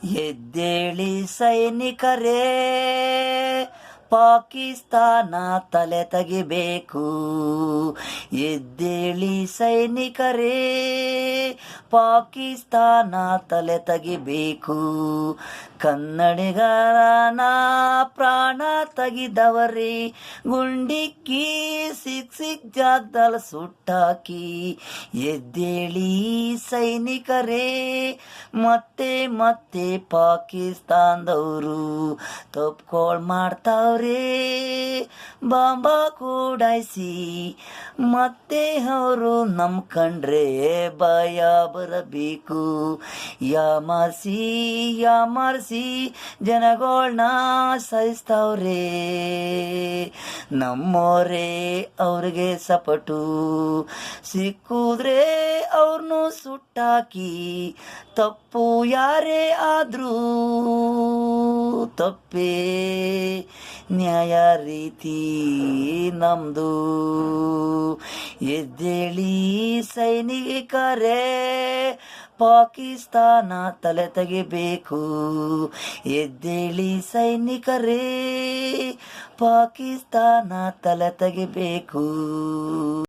ಎದ್ದೇಳಿ ಸೈನಿಕರೇ, ಪಾಕಿಸ್ತಾನ ತಲೆ ತೆಗಿಬೇಕು. ಎದ್ದೇಳಿ ಸೈನಿಕರೇ, ಪಾಕಿಸ್ತಾನ ತಲೆ ತೆಗಿಬೇಕು. ಕನ್ನಡಿಗರನ ಪ್ರಾಣ ತೆಗಿದವರೇ, ಗುಂಡಿಕ್ಕಿ ಸಿಕ್ ಜಾಗದಲ್ಲಿ ಸುಟ್ಟಾಕಿ. ಎದ್ದೇಳಿ ಸೈನಿಕರೇ, ಮತ್ತೆ ಮತ್ತೆ ಪಾಕಿಸ್ತಾನದವರು ತಪ್ಪುಗಳು ಮಾಡ್ತಾವ್ರೆ. ಬಾಂಬ ಕೂಡಾಯಿಸಿ ಮತ್ತೆ ಅವರು ನಮ್ಮ ಕಂಡ್ರೆ ಭಯ ಬರಬೇಕು. ಯಾಮಾರಿಸಿ ಜನಗಳನ್ನ ಸಹಿಸ್ತಾವ್ರೆ. ನಮ್ಮೋರೇ ಅವ್ರಿಗೆ ಸಪಟು, ಸಿಕ್ಕುದ್ರೆ ಅವ್ರನ್ನು ಸುಟ್ಟಾಕಿ. ತಪ್ಪು ಯಾರೇ ಆದ್ರೂ ತಪ್ಪೇ, ನ್ಯಾಯ ರೀತಿ ನಮ್ದು. ಎದ್ದೇಳಿ ಸೈನಿಕರೇ, ಪಾಕಿಸ್ತಾನ ತಲೆ ತೆಗಿಬೇಕು. ಎದ್ದೇಳಿ ಸೈನಿಕರೇ, ಪಾಕಿಸ್ತಾನ ತಲೆ ತೆಗಿಬೇಕು.